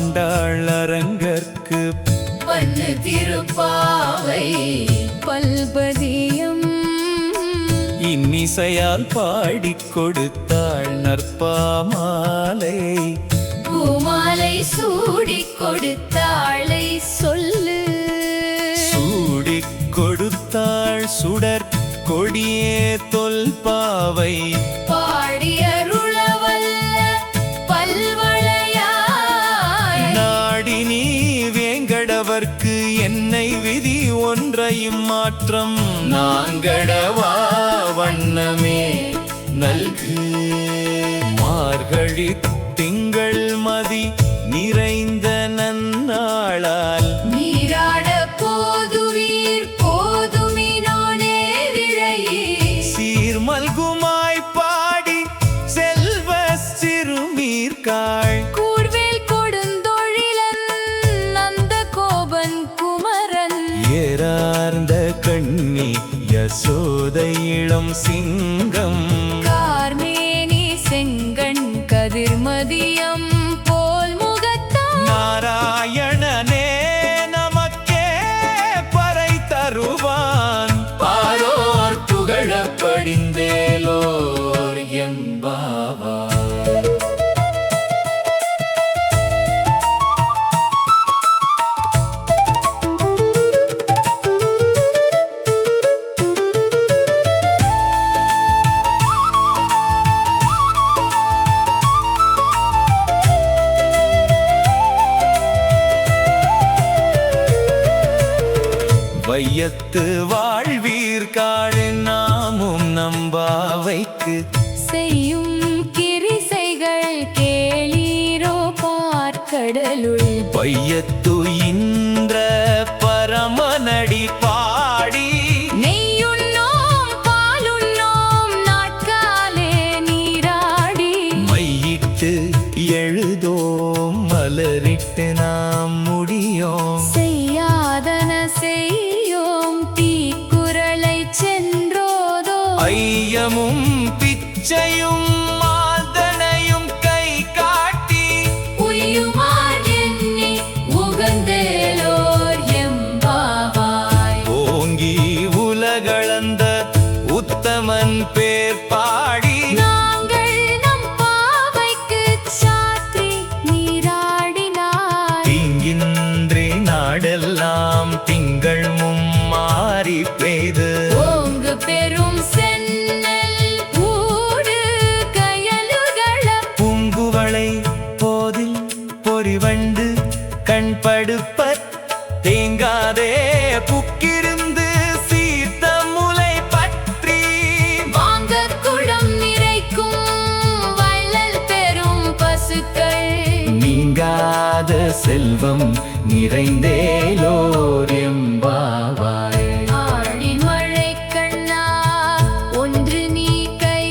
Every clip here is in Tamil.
ஆண்டாள் அரங்கற்கு பன்னு திருப்பாவை பல்பதியம் இன்னிசையால் பாடிக் கொடுத்தாள் நற்பாமாலை. பூமாலை சூடிக் கொடுத்தாளை சொல்லு. சூடிக் கொடுத்தாள் சுடர் கொடியே தொல்பாவை. பாடியருளவல்ல பல்வளையாய் நாடி நீ வேங்கடவர்க்கு என்னை விதி ஒன்றையும் மாற்றம் நாங்கடவா வண்ணமே நல்கு. மார்கழி திங்கள் மதி நிறைந்த நன்னாளால் நீராட போதுவீர் போதுமினோனே விழையே. சீர்மல்குமாய் பாடி செல்வ சிறுமீர்காள் கூர்வேல் கொடுந்தொழிலன் நந்த கோபன் குமரன். ஏறார்ந்த கண்ணி யசோதை இளம் சிங்கம். கார்மேனி செங்கண் கதிர்மதியம் போல் முகத்தான். நாராயணனே நமக்கே பறை தருவான். பாரோர் புகழப் படிந்தேலோர் என்பாவார். வையத்து வாழ்வீர்காடு நாமும் நம்பாவைக்கு செய்யும் கிரிசைகள் கேளீரோ பார்க்கடலுள். பையத்து இன்ற பரமனடி பாடி நெய்யுண்ணோம் பாலுண்ணோம் நாட்காலே நீராடி. மையிட்டு எழுதோம் மலரிட்டு நாம் முடியோம். செய்யாதன செய்யோம் தீக்குறளை சென்றோதோ. ஐயமும் பிச்சையும் மாதனையும் கை காட்டி உய்யுமார் எண்ணி உகந்தேலோர் எம்பாவாய். ஓங்கி உலகளந்த உத்தமன் பேர் பாடி நாங்கள் நம் பாவைக்குச் சாற்றி நீராடினார். தீங்கின்றி நாடெல்லாம் திங்கள் மும்மாறி பெய்து ஓங்கு பெரும் சென்னல் ஊடு கயலுகள. பூங்குவளை போதில் பொறிவண்டு கண்படுப்பத் தேங்காதே புக்கிருந்து சீர்த்த முலை பற்றி. வாங்கக் குடம் நிறைக்கும் வள்ளல் பெரும் பசுக்கள். நீங்காத செல்வம் நிறைந்தேலோர் எம்பாவாய். ஆழின் மழைக்கண்ணா ஒன்று நீ கை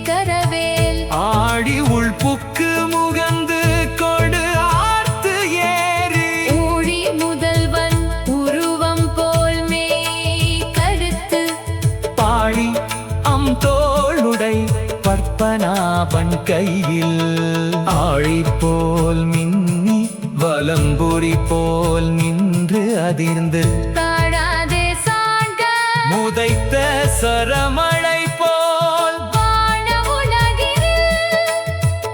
கரவேல். ஆடி உள்புக்கு முகந்து கொடு ஆர்த்து ஏறி ஊழி முதல்வன் உருவம் போல் மேய் கருத்து. பாழி தோளுடை பற்பனாபன் கையில் ஆழி போல் மின்னி வலம்புரி போல் நின்று அதிர்ந்து தாழாதே சாண்க முதைத்த சரமழை போல் வான உலகினில்.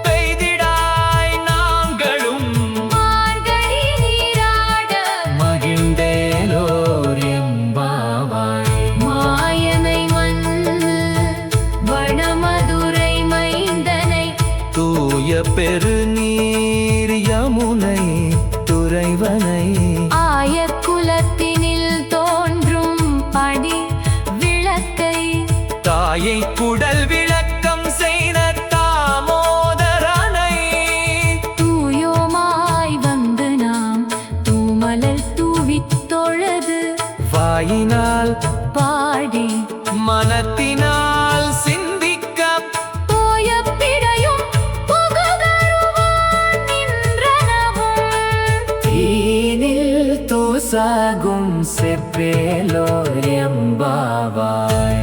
பெய்திடாய் நாங்களும் மார்கழி நீராட மகிழ்ந்தேலோர் எம்பாவாய். மாயனை மன் வடமதுரை மைந்தனை. தூய பெருநீர் யமுனை துறைவனை ஆயக்குலத்தினில் தோன்றும் அடி விளக்கை. தாயை குடல் விளக்கம் செய்த தாமோதரனை தூயோமாய் வந்து நாம் தூமலர் தூவித் தொழது. வாயினால் பாடி மனத்தினால் சிந்திக்க போய பிழையும் புகுதருவான் நின்றனவும். தீனில் தூசாகும் செப்பேலோர் எம்பாவாய்.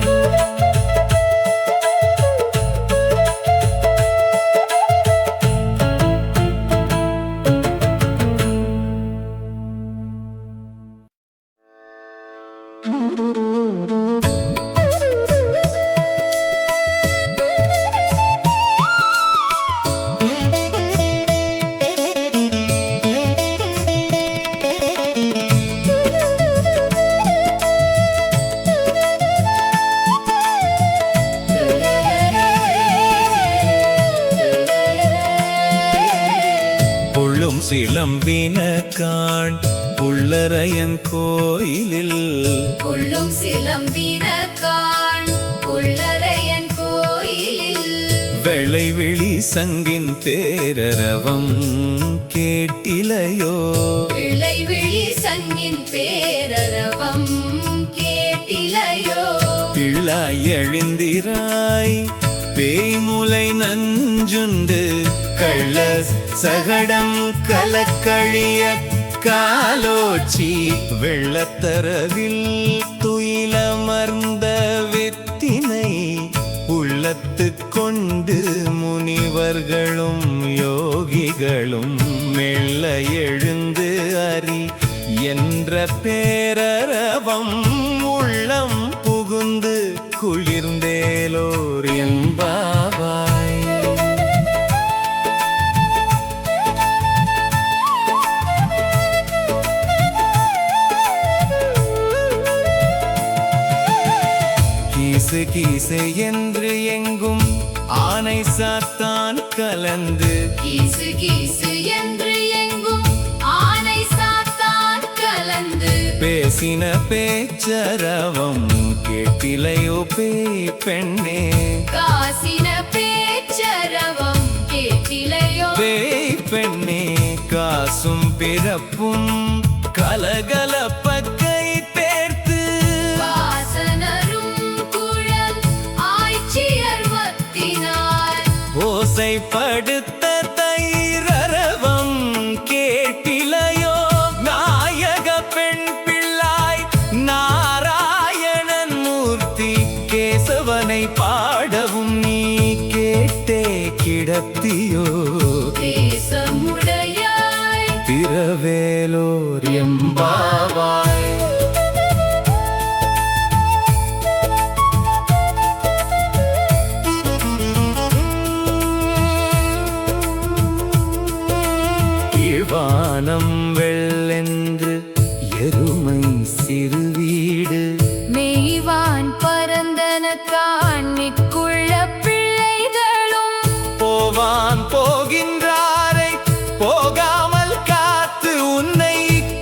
சிலம்பின காண் புள்ளரையன் கோயிலில் கொள்ளும் சிலம்பினகான் புள்ளரையன் கோயிலில் வெள்ளைவிழி சங்கின் பேரரவம் கேட்டிலையோ விளைவிழி சங்கின் பேரரவம் கேட்டிலையோ பிள்ளாய் எழுந்திராய் பேய்முலை நஞ்சுண்டு கள்ள சகடம் கலக்கழிய காலோச்சி வெள்ளத்தரவில் துயிலமர்ந்த வெத்தினை உள்ளத்து கொண்டு முனிவர்களும் யோகிகளும் மெல்ல எழுந்து அறி என்ற பேரரவம் உள்ளம் புகுந்து குளிர்ந்தேலோர் என்பாவாய். கீசு கீசு என்று எங்கும் ஆனை சாத்தான் கலந்து கீசு கீசு என்று எங்கும் ஆனை சாத்தான் கலந்து பேசின பேச்சரவம் கேட்டிலையோ பேய் பெண்ணே காசின பேச்சரவம் கேட்டிலையோ பேய் பெண்ணே காசும் பிறப்பும் கலகலப்பக்கை பேர்த்து வாசனரும் குழல் ஆய்ச்சியர்வத்தினார் ஓசைப்படுத்த தைரரவம் கேட்டிலையோ நாயக பெண் பிள்ளாய் நாராயணன் மூர்த்தி கேசவனை பாடவும் நீ கேட்டே கிடத்தியோ தேசமுடையாய் திரவேலோர் எம்பாவாய். வானம் வெள்ளென்று எருமை சிறு வீடு மெய்வான் பரந்தனக்கான் நிக்குள்ள பிள்ளைகளும் போவான் போகின்றாரை போகாமல் காத்து உன்னை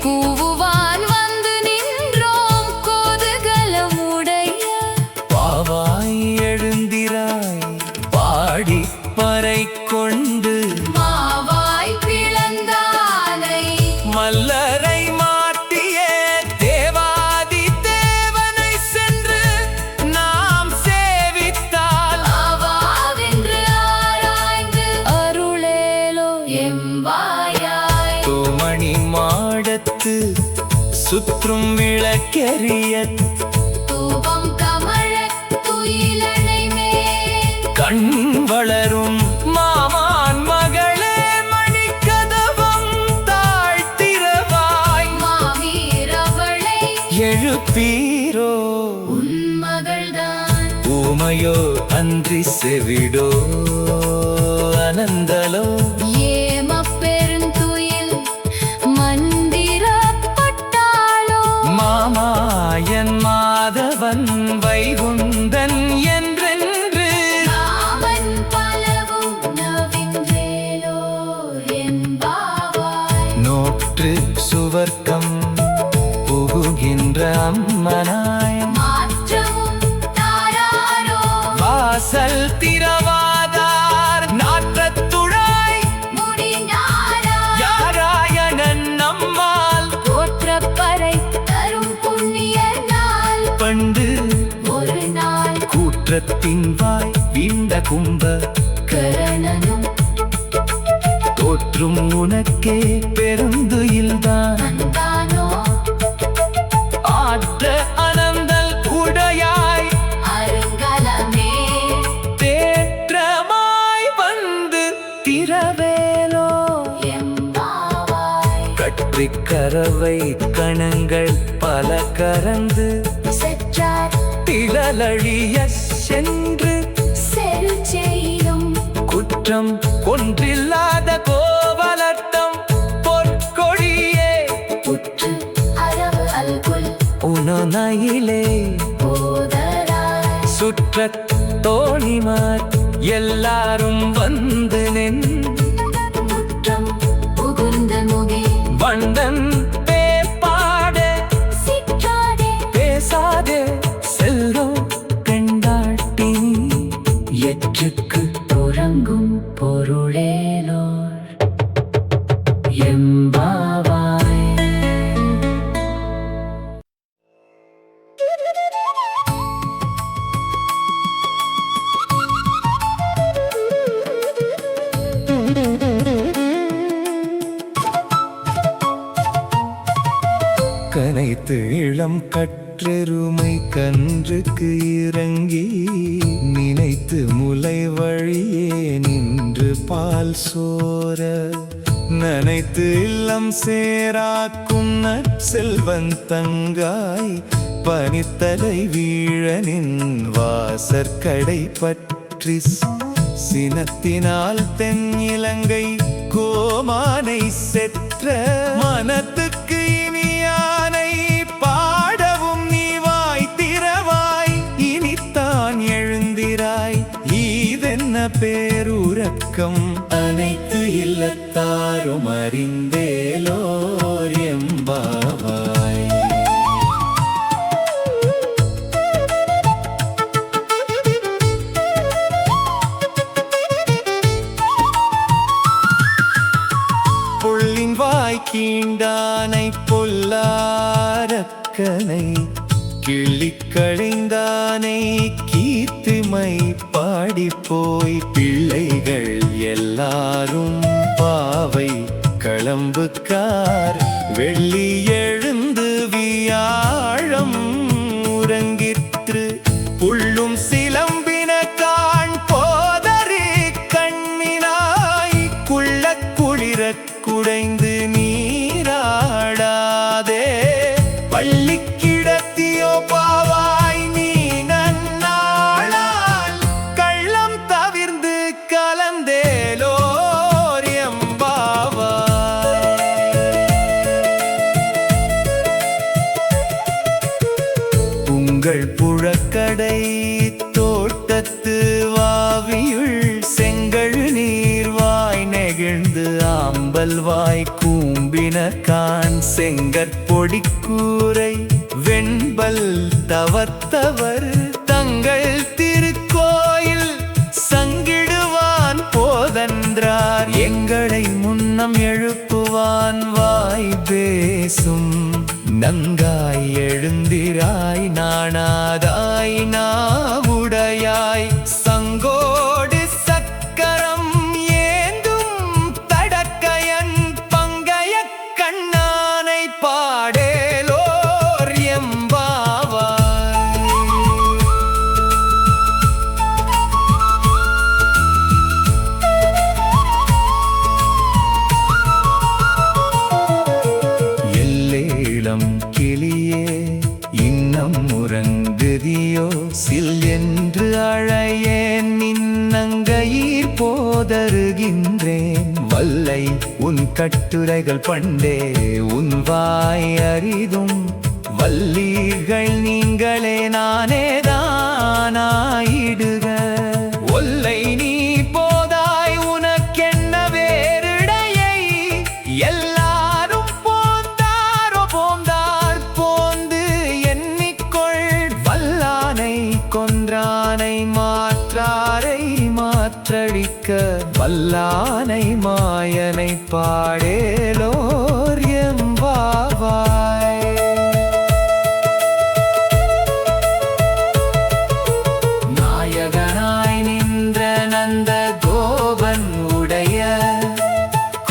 கூவுவான் வந்து நின்றோம் கோதுகலமுடைய பாவாய் எழுந்திராய் பாடி பறை கொண்டு மாவாய் பிளந்தானை மல்லரை மாட்டிய தேவாதி தேவனை சென்று நாம் சேவித்தால் அவாவென்று ஆராய்ந்து அருளேலோ எம்பாயாய் தோமணி மாடத்து சுற்றும் விளக்கெரிய தூபம் கமழத் துயிலணை மேல் கண் வளரும் மாமான் மகளே மணிக்கதவம் தாழ்த்திரவாய் மாவீரவளை எழுப்பீரோ உன்மகள்தான் ஊமையோ அன்றி செவிடோ அனந்தலோ ஏமப் பெருந்துயில் மந்திரப்பட்டாளோ மாமாயன் மாதவன் வைகுந்தன் என்றென்று நாமன் பலவும் நவின்றேலோ என்பாவாய் நோற்று சுவர்க்கம் புகுகின்ற அம்மனாய் மாற்றமும் தாராரோ வாசல் திரவாதார் நாற்றத்துழாய் முடிஞாரா யாராயணன் நம்மால் தோற்றப்பறை தரும் புண்ணிய நாள் பண்டு ஒரு நாள் கூற்றத்தின் வாய் வீண்ட கும்ப கரணனும் தோற்றும் உனக்கே பெருந்துயில்தான் வந்தானோ ஆற்ற அனந்தல் உடையாய் அருங்கலமே தேற்றமாய் வந்து திரவேலோ எம்பாவாய் கற்றிக் கரவை கணங்கள் பல கரந்து செற்றார் திரளழிய சென்று செருச்செய்யும் குற்றம் ஒன்றில்லாத கோவலட்டம் பொற்கொடியே புற்று அரவு அல்குல் உணநயிலே போதராய் சுற்றத் தோணிமார் எல்லாரும் வந்து நின் முற்றம் புகுந்த முக எம்பாவாய். கனைத்து இளம் கற்றெருமை கன்றுக்கு இறங்கி நினைத்து முலை வழியே நின்று பால் சோர நனைத்து இல்லம் சேராக்கும் நற்செல்வன் தங்காய் பனித்தலை வீழனின் வாசற்கடை பற்றி சினத்தினால் தென் இலங்கை கோமானை செற்ற மனத்துக்கு இனியானை பாடவும் நீ வாய் திறவாய் இனித்தான் எழுந்திராய் ஈதென்ன பேருறக்கம் அனைத்து இல்லத்தாரும் அறிந்தேலோர் எம்பாவாய். கீண்டானை பொல்லாரக்கனை கிள்ளிக்கழிந்தானை கீர்த்திமை பாடிப்போய் பிள்ளைகள் எல்லாரும் பாவை களம்புக்கார் வெள்ளி எழுந்து வியாழம் உறங்கிற்று புள்ளும் சிலம்பின காண் போதறி கண்ணினாய் குள்ள குளிர குடைந்து நீராடாதே பள்ளி கிடத்தியோ பாவாய் நீ நன்னாளால் கள்ளம் தவிர்ந்து கலந்தேலோர் எம்பாவாய். உங்கள் புழக்கடை தோட்டத்து வாவியுள் செங்கழ் நீர்வாய் நெகிழ்ந்து ஆம்பல்வாய் கூம்பின கான் செங்கற்பொடி கூரை வெண்பல் தவத்தவர் தங்கள் திருக்கோயில் சங்கிடுவான் போதன்றார் எங்களை முன்னம் எழுப்புவான் வாய் பேசும் நங்காய் எழுந்திராய் நாணாதாய் நாவுடையாய் சங்கோடு சக்கரம் ஏந்தும் தடக்கையன் பங்கைய கண்ணானை பாடேலோர் எம்பாவாய். எல்லேளம் கிளியே இன்னம் உறங்குதியோ சில் என்று அழையேன் நின்னங்கையீர் போதருகின்றேன் வல்லை உன் கட்டுரைகள் பண்டே உன் வாய் அரிதும் வல்லீர்கள் நீங்களே நானேதானாயிடுக ஒல்லை நீ போதாய் உனக்கென்ன வேறிடையை எல்லாரும் போந்தாரோ போந்தார் போந்து எண்ணிக்கொள் வல்லானை கொன்றானை மாற்றாரை மாற்றடிக்க வல்லானை மாயனை பாடேலோர் எம்பாவாய். நாயகனாய் நின்ற நந்த கோபன் உடைய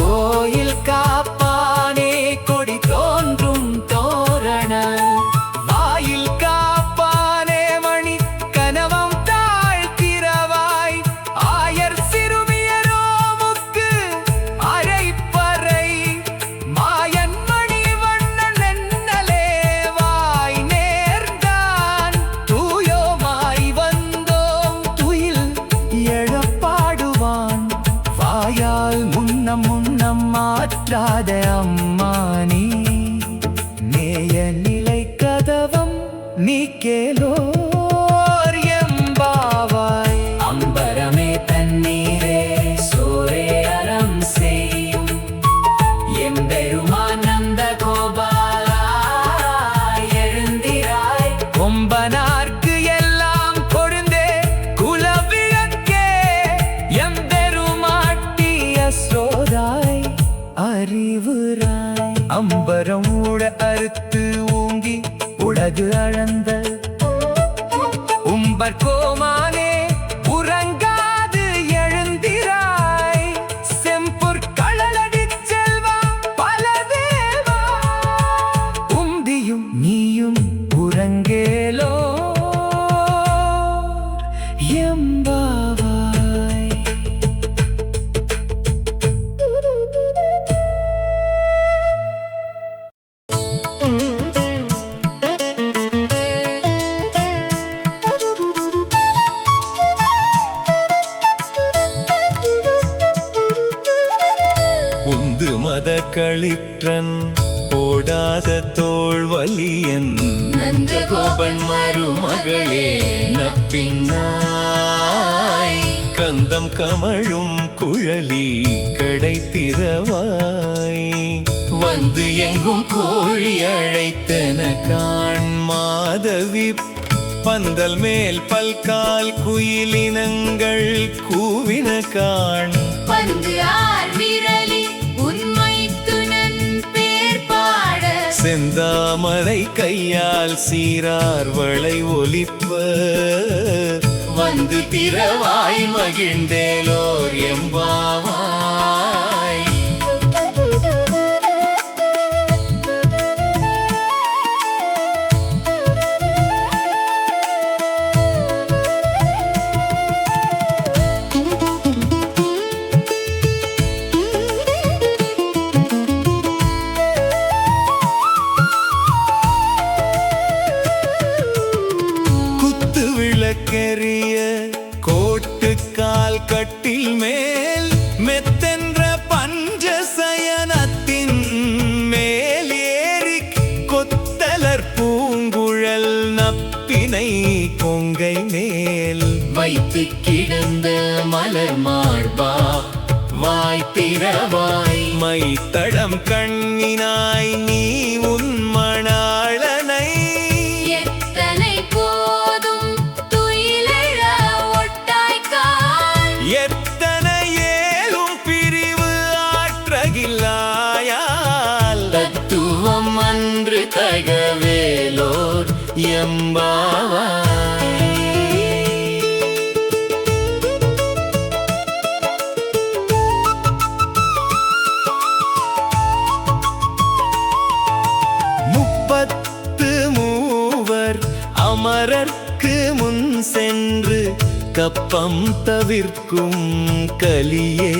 கோயில் காப்பானே கொடி தோன்றும் தோரண வாயில் காப்பானே மணி கனவம் தாழ்த்திரவாய் ஆயர் சிறுமியரோமுக்கு அரைப்பறை மாயன் மணி வண்ணன் என்னலே வாய் நேர்ந்தான் தூயோமாய் வந்தோம் துயில் எழப்பாடுவான் வாயால் முன்னம் முன்னம் மாற்றாத அம்மானி நேய நிலை கதவம் நீ கேலோர் எம்பாவாய். அம்பரமே தண்ணீரே சோரே அறம் செய்யும் எம்பெருமான் நந்த கோபாலா எழுந்திராய் கொம்பனார்க்கு எல்லாம் கொழுந்தே குலவிளக்கே எம்பெருமாட்டி அசோதாய் அறிவுராய். அம்பரம் உட அறுத்து ஊங்கி உலகு அளந்த உம்பர் கோமானே உறங்காது எழுந்திராய் செம்பொற் களலடிச் செல்வா பலதேவா உந்தியும் நீயும் உறங்கேலோ எம்பாவாய். உந்து மத களிற்றன் ஓடாத தோள் வலியன் நந்தகோபன் மருமகளே நப்பின்னாய் கந்தம் கமழும் குழலி கடை திறவாய் வந்து எங்கும் கோழி அழைத்தன காண் மாதவி பந்தல் மேல் பல்கால் குயிலினங்கள் கூவின காண் பந்து ஆர் விரலி உண்மை துணன் பேர் பாட செந்தாமரை கையால் சீரார் வளை ஒலிப்ப வந்து திறவாய் மகிழ்ந்தேலோர் எம்பாவாய். விளக்கெரிய கோட்டுக்கால் கட்டில் மேல் மெத்தென்ற பஞ்ச சயனத்தின் மேல் ஏறி கொத்தலர் பூங்குழல் நப்பினை கொங்கை மேல் வைத்து கிடந்த மலர் மார்பா வாய்த்திரவாய் மைத்தடம் கண்ணினாய் நீ உன் மணாளனை எத்தனை போதும் துயிலெழ ஒட்டாய்க்கால் எத்தனை ஏலும் பிரிவு ஆற்றகில்லாயால் தத்துவம் அன்று தகவேலோர் எம்பாவாய். அமரர்க்கு முன் சென்று கப்பம் தவிர்க்கும் கலியே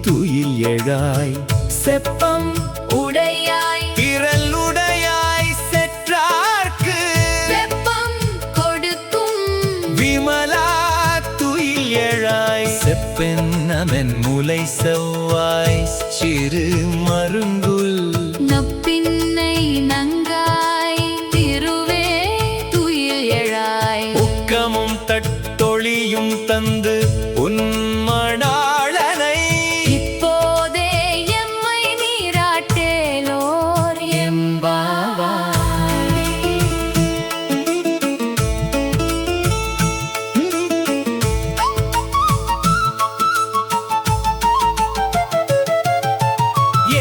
துயில் எழாய் செப்பம் உடையாய் திரள் உடையாய் செற்றார்க்கு வெப்பம் கொடுக்கும் விமலா துயில் எழாய் செப்பென்னமென் முலை செவ்வாய் சிறு மருங்குல் நப்பின்னை நங்காய் திருவே துயில் எழாய் உக்கமும் தட்டொழியும் தந்து உன்மணாளனை இப்போதே எம்மை நீராட்டேலோர் எம்பாவாய்.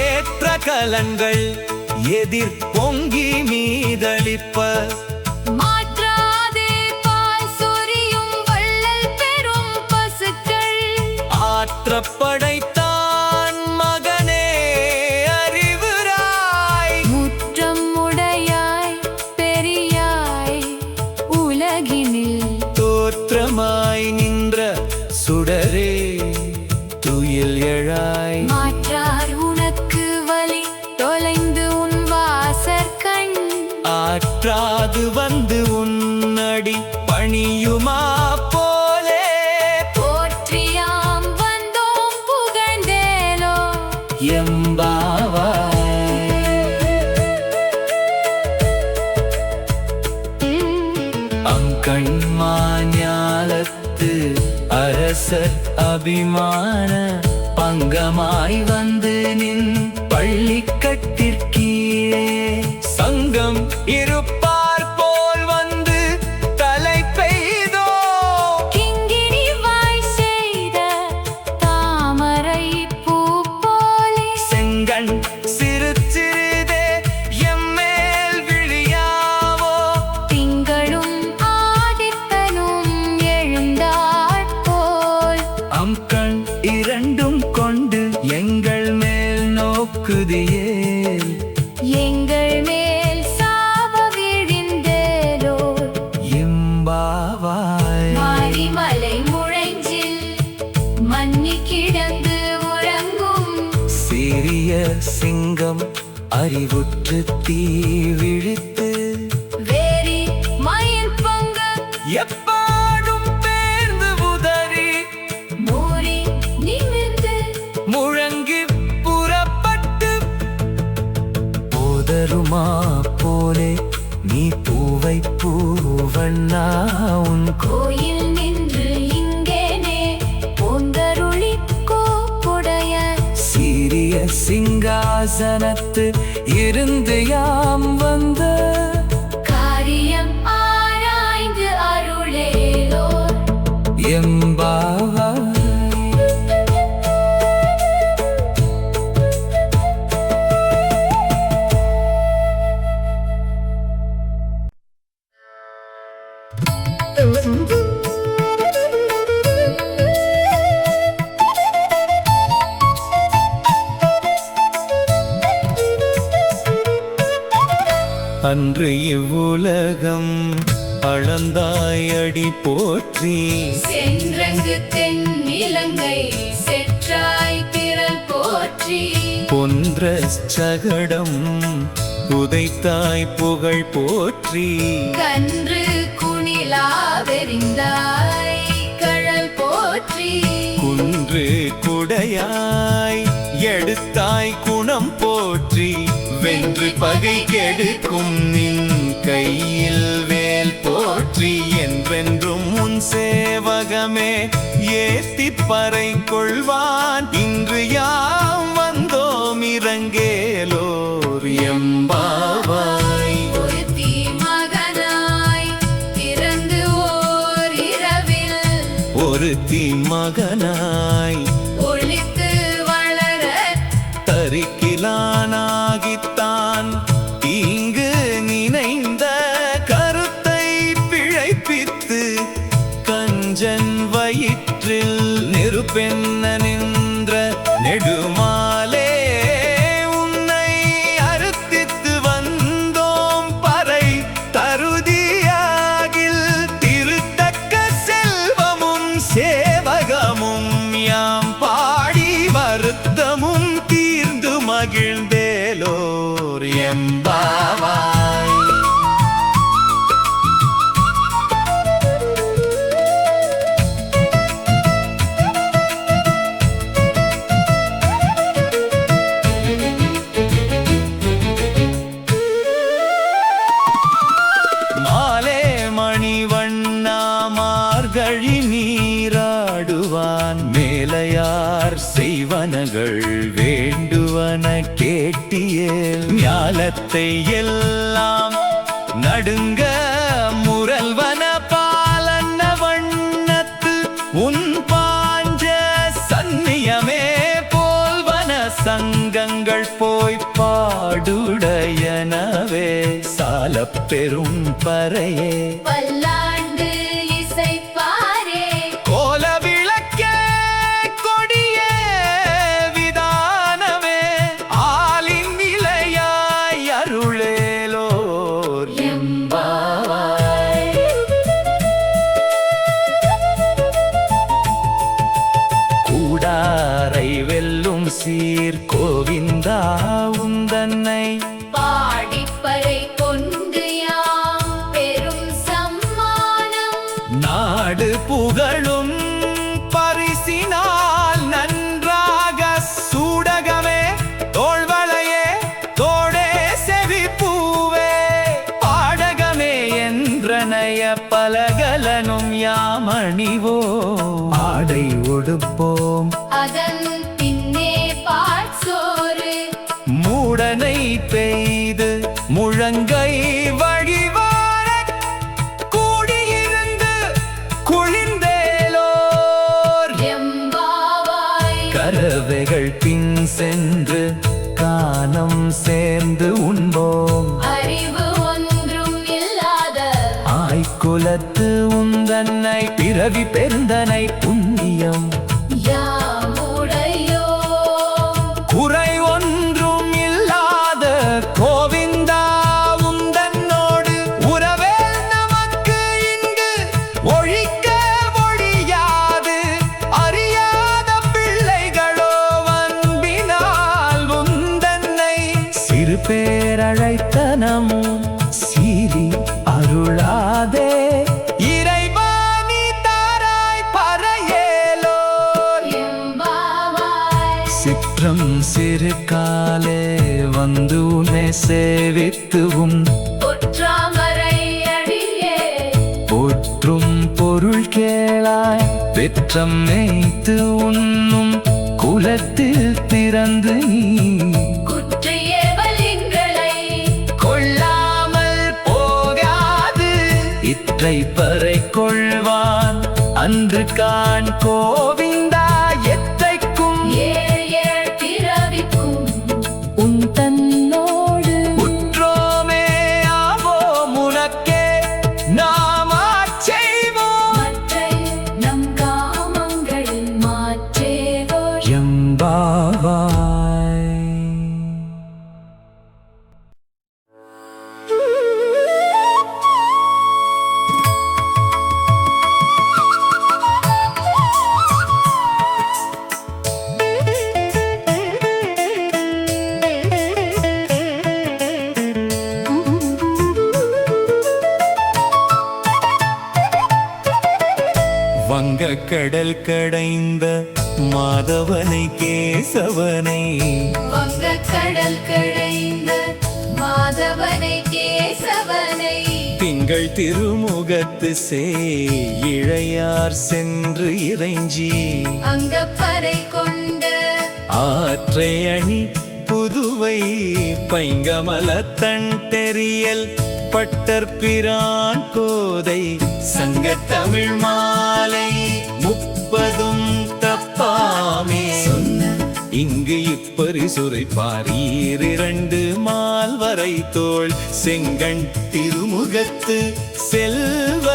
ஏற்ற கலங்கள் எதிர் பொங்கி மீதளிப்ப மாற்றாதே பால் சொரியும் வள்ளல் பெரும் பசுக்கள் ஆற்றப்படைத்தான் மகனே அறிவுராய் முற்றம் உடையாய் பெரியாய் உலகினில் தோற்றமாய் நின்ற சுடரே துயில் எழாய் மாற்றார் உனக்கு வழி தொலைந்து உன் வாசற்கண் ஆற்றாது வந்து உன்னடி பணியுமா போலே போற்றியாம் வந்தோம் புகழ்ந்தேலோ எம்பாவாய். அங்கண்மாஞாலத்து அரசர் அபிமான பங்கமாய் வந்து நின் பள்ளிக்கட்டிற்கீழே சங்கம் இருப்பார் போல் வந்து தலை பெய்தோ கிங்கிணி வாய் செய்த தாமரை பூ போலே செங்கண் சிறு சிறிதே வேல் எங்கள் மேல் சாப விழிந்தேலோ எம்பாவாய் மாரிமலை முழஞ்சில் மன்னி கிடந்து உறங்கும் சிறிய சிங்கம் அறிவுற்று தீ விழித்து வேரி மயில் பொங்க எப்பாடும் பேர்ந்து உதறி மூரி நிமிர்ந்து முழங்கி புறப்பட்டு போதருமா போலே நீ பூவை பூவண்ணா உன் கோயில் நின்று இங்கேனே பொந்தருளி கோப்புடைய சீரிய சிங்காசனத்து இருந்து யாம் வந்த காரியம் ஆராய்ந்து அருளேலோ எம்பாவாய் அன்று இவ்வுலகம் அளந்தாயடி போற்றி சென்றங்கு தென் இலங்கை செற்றாய் திரள் போற்றி பொன்ற சகடம் உதைத்தாய் புகழ் போற்றி கன்று குணிலாவெறிந்தாய் கழல் போற்றி குன்று குடையாய் எடுத்தாய் குணம் போற்றி வென்று பகை கெடுக்கும் நின் கையில் வேல் போற்றி என்றென்றும் உன் சேவகமே ஏத்தி பறை கொள்வான் இன்று யாம் வந்தோம் இறங்கேலோர் எம்பாவாய் ஒருத்தி மகனாய் பிறந்து ஓர் இரவில் ஒருத்தி மகனாய் ஒளித்து வளர தரிக்கிலானாகித்தான் தீங்கு நினைந்த கருத்தை பிழைப்பித்து கஞ்சன் வயிற்றில் நெருப்பென்ன நின்ற நெடுமாலே உன்னை அறுத்தித்து வந்தோம் பறை தருதியாகில் திருத்தக்க செல்வமும் சேவகமும் யாம் பாடி வருத்தமும் தீர்ந்து மகிழ்ந்தேலோர் எம்பாவாய் மாலே மணிவண்ணா மார்கழி நீராடுவான் மேலையார் செய்வனகள் வேண்டுவன கேட்டியேல் ஞாலத்தை எல்லாம் நடுங்க முரல்வன பாலன்ன வண்ணத்து உன் பாஞ்ச சந்நியமே போல்வன சங்கங்கள் போய் பாடுடையனவே சாலப் பெரும் பறையே பல்லாண்டு இசைப்பாரே கோல விளக்கே கொடியே விதானமே ஆலின் நிலையாய் அருளேலோர் எம்பாவாய் கூடாரை வெல்லும் சீர் கோவிந்தா உந்தன்னை பாடிப்பறை கொண்டு யாம் பெரும் சம்மானம் நாடு புகழும் பரிசினால் நன்றாக சூடகமே தோள்வளையே தோடே செவி பூவே பாடகமே என்றனைய பலகலனும் யாமணிவோ ஆடை உடுப்போம் அதன் பின்னே பாட்சோறு மூடனை பெய்து முழங்கை வழிவார கூடியிருந்து குளிர்ந்தேலோர் எம்பாவாய் கரவைகள் பின் சென்று கானம் சேர்ந்து உண்போம் அறிவு ஒன்றும் இல்லாத ஆய்குலத்து உந்தன்னை பிறவி பெருந்தனை புண்ணியம் யாமுடையோ குறை ஒன்றும் இல்லா சிறு பேரழைத்தனமும் சீரி அருளாதே. இறைவா நீ தாராய் பறையேலோர் எம்பாவாய் சிற்றம் சிறு காலே வந்து உன்னை சேவித்துவும் ஒற்றாமரை அடியே போற்றும் பொருள் கேளாய் பெற்றம் மேய்த்து உண்ணும் குலத்தில் பிறந்து நீ குற்றியவலிங்களை கொள்ளாமல் போகாது இற்றை பறை கொள்வான் அன்று காண் கோவிந்தா எத்தைக்கும் ஏழ் ஏழ் பிறவிக்கும் உன் தன்னோடு உற்றோமே ஆவோம் உனக்கே நாம் ஆட்செய்வோம். மற்றை நம் காமங்களில் மாற்றேவோர் எம்பாவாய். வங்கக்கடல் கடைந்த மாதவனை கேசவனை வங்கக்கடல் கடைந்த மாதவனை கேசவனை திங்கள் திருமுகத்து இழையார் சென்று இறைஞ்சி அங்கப்பறை கொண்ட ஆற்றை அணி புதுவை பைங்கமலத்தன் தெரியல் பட்டற்பிரான் கோதை சங்கத்தமிழ் மாலை 30 தப்பாமே இங்கு இப்பரிசுரை பாரீர் 2 மால்வரை தோள் செங்கண் திருமுகத்து செல்வ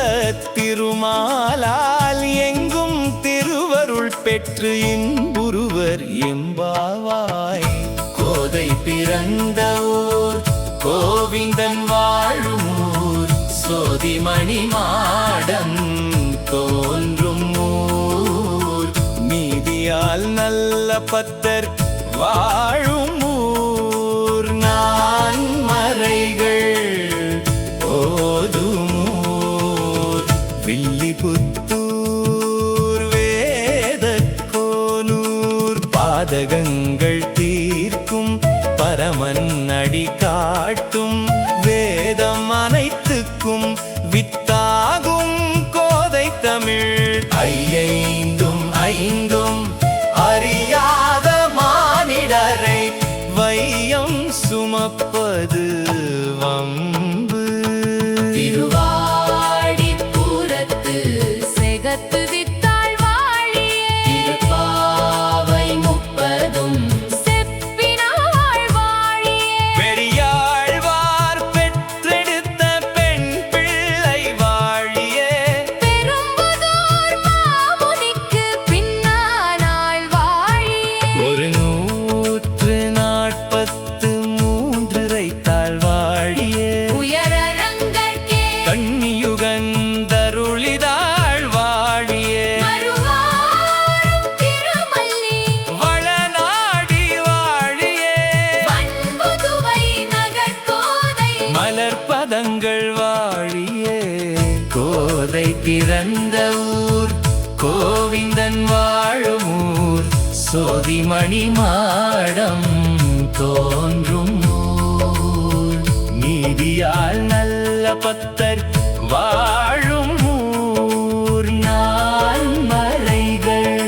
திருமாலால் எங்கும் திருவருள் பெற்று இன்புருவர் எம்பாவாய். கோதை பிறந்த ஊர் கோவிந்தன் வாழும் ஊர் சோதிமணி மாடம் தோன்றும் ஊர் நீதியால் நல்ல பத்தர் வாழும் ஊர் நான் மறைகள் ஓதும் ஊர் வில்லிபுத்தூர் வேதக்கோனூர் பாதகங்கள் தீர்க்கும் பரமன் அடி காட்டும் வேதம் அனைத்துக்கும் வித்தாகும் கோதை தமிழ். ஐந்தும் அறியாத மானிடரை வையம் சுமப்பது வம்பு. திருவாடிப்புறத்து செகத்து வித்தாள் வாழியே திருப்பாவை 30 செப்பினாள் வாழியே பெரியாழ்வார் பெற்றெடுத்த பெண் பிள்ளை வாழியே பெரும்புதூர் மாமுனிக்கு பின்னானாள் வாழியே 143 ரைத்தாள் வாழியே உயரங்கட்கே கண்ணியுகந்தருளிதாள் வாழியே மறுவாரும் திருமல்லி வளநாடி வாழியே பண்புதுவை நகர்கோதை மலர்பதங்கள் வாழியே. கோதை பிறந்த ஊர் கோவிந்தன் வாழும் ஊர் சோதிமணி மாடம் தோன்றும் ஊர் நீதியால் நல்ல பத்தர் வாழும் ஊர் நான் மறைகள்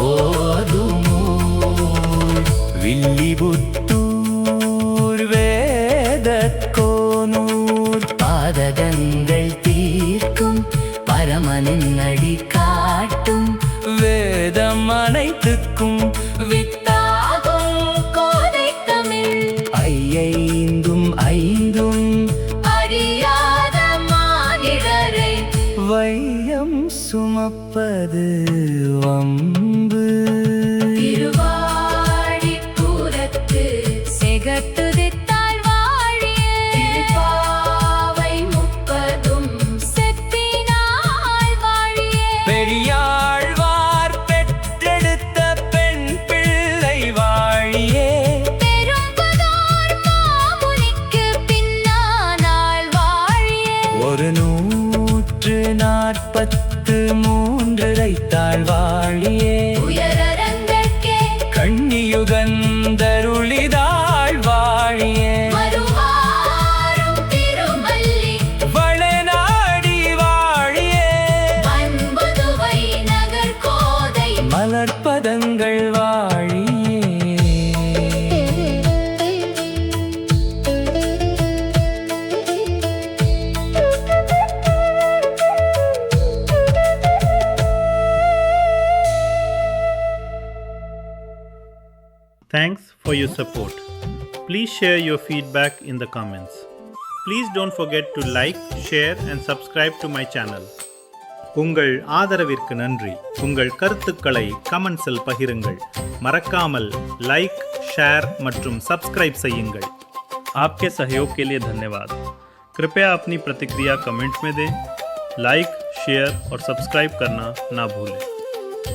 ஓதும் ஊர் வில்லிபுத்தூர் வேதக்கோனூர் பாதகங்கள் தீர்க்கும் பரமனின் அடி காட்டும் வேதம் அனைத்துக்கும் வித்தாகும் கோதை தமிழ் ஐந்தும் அறியாத மானிடரை வையம் சுமப்பது வம்பு. திருவாடிப்புறத்து செகத்து வித்தாள் வாழியே திருப்பாவை 30 செப்பினாள் வாழியே பெரியாழ்வார் பெற்றெடுத்த பெண் பிள்ளை வாழியே பெரும்புதூர் 43 ரைத்தாள் வாழியே உயரரங்கற்கே கண்ணியுகந்தருளிதாள் வாழியே மறுவாரும் திருமல்லி வளநாடி வாழியே அன்புதுவை நகர் கோதை மலர்ப்பதங்கள் வாழியே Thanks for your support. Please share your feedback in the comments. Please don't forget to like, share and subscribe to my channel. உங்கள் ஆதரவிற்கு நன்றி. உங்கள் கருத்துக்களை கமெண்ட்ஸில் பகிருங்கள். மறக்காமல் லைக், ஷேர் மற்றும் सब्सक्राइब செய்யுங்கள். आपके सहयोग के लिए धन्यवाद. कृपया अपनी प्रतिक्रिया कमेंट्स में दें. लाइक, शेयर और सब्सक्राइब करना ना भूलें.